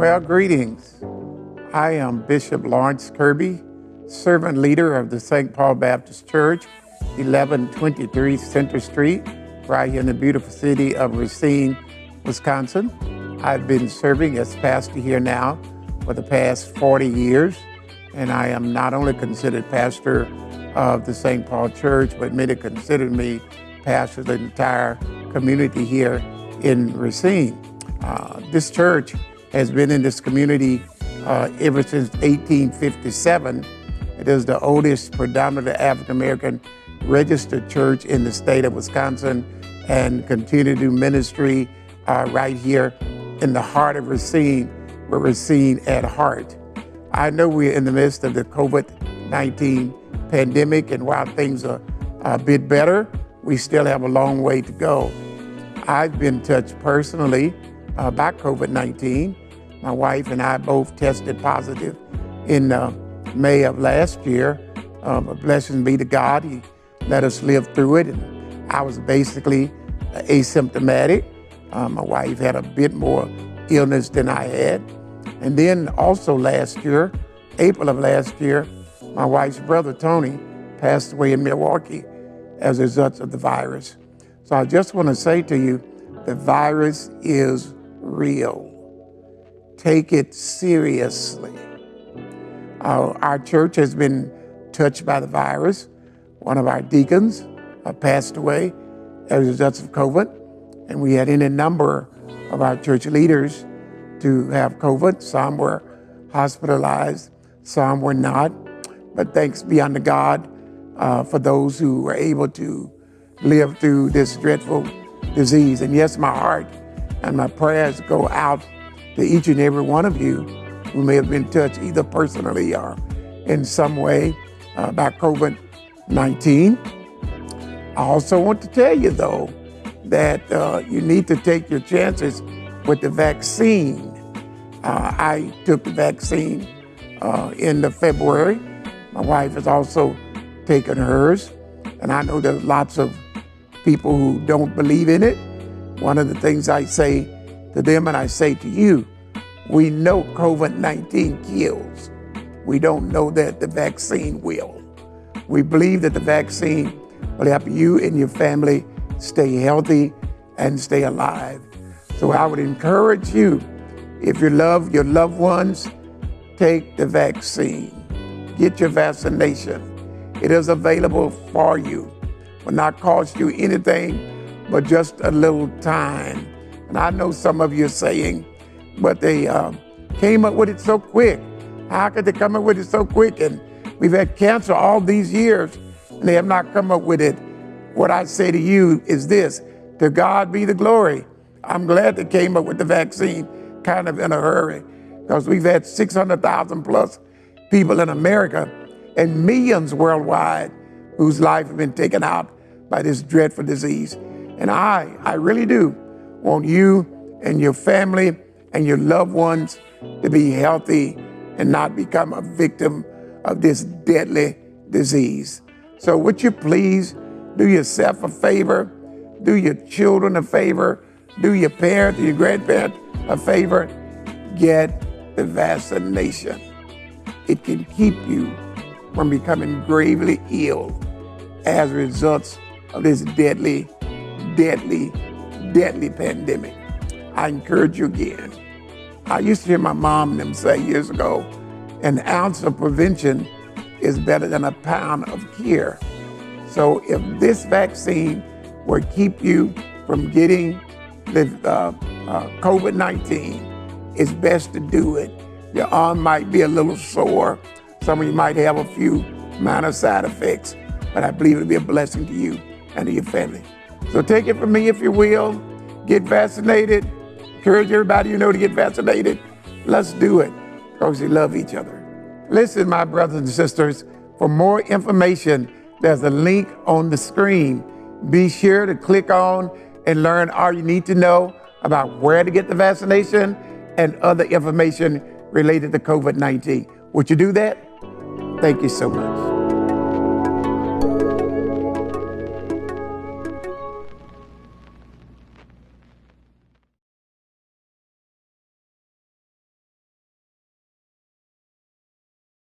Well, greetings. I am Bishop Lawrence Kirby, servant leader of the St. Paul Baptist Church, 1123 Center Street, right here in the beautiful city of Racine, Wisconsin. I've been serving as pastor here now for the past 40 years, and I am not only considered pastor of the St. Paul Church, but many consider me pastor of the entire community here in Racine. This church has been in this community ever since 1857. It is the oldest predominantly African-American registered church in the state of Wisconsin and continue to do ministry right here in the heart of Racine, where Racine at heart. I know we're in the midst of the COVID-19 pandemic, and while things are a bit better, we still have a long way to go. I've been touched personally by COVID-19. My wife and I both tested positive in May of last year. But blessings be to God, He let us live through it. And I was basically asymptomatic. My wife had a bit more illness than I had. And then also last year, April of last year, my wife's brother, Tony, passed away in Milwaukee as a result of the virus. So I just want to say to you, the virus is real. Take it seriously. Our church has been touched by the virus. One of our deacons passed away as a result of COVID, and we had any number of our church leaders to have COVID. Some were hospitalized, some were not. But thanks be unto God for those who were able to live through this dreadful disease. And yes, my heart and my prayers go out to each and every one of you who may have been touched either personally or in some way by COVID-19. I also want to tell you, though, that you need to take your chances with the vaccine. I took the vaccine in February. My wife has also taken hers, and I know there's lots of people who don't believe in it. One of the things I say to them, and I say to you, we know COVID-19 kills. We don't know that the vaccine will. We believe that the vaccine will help you and your family stay healthy and stay alive. So I would encourage you, if you love your loved ones, take the vaccine. Get your vaccination. It is available for you. Will not cost you anything but just a little time. And I know some of you are saying, but they came up with it so quick. How could they come up with it so quick? And we've had cancer all these years, and they have not come up with it. What I say to you is this: to God be the glory. I'm glad they came up with the vaccine kind of in a hurry, because we've had 600,000 plus people in America and millions worldwide whose life have been taken out by this dreadful disease. And I really do want you and your family and your loved ones to be healthy and not become a victim of this deadly disease. So would you please do yourself a favor, do your children a favor, do your parents, your grandparents a favor, get the vaccination. It can keep you from becoming gravely ill as a result of this deadly pandemic. I encourage you again. I used to hear my mom and them say years ago, an ounce of prevention is better than a pound of cure. So if this vaccine will keep you from getting the COVID-19, it's best to do it. Your arm might be a little sore. Some of you might have a few minor side effects, but I believe it'll be a blessing to you and to your family. So take it from me, if you will. Get vaccinated. Encourage everybody you know to get vaccinated. Let's do it, because we love each other. Listen, my brothers and sisters, for more information, there's a link on the screen. Be sure to click on and learn all you need to know about where to get the vaccination and other information related to COVID-19. Would you do that? Thank you so much.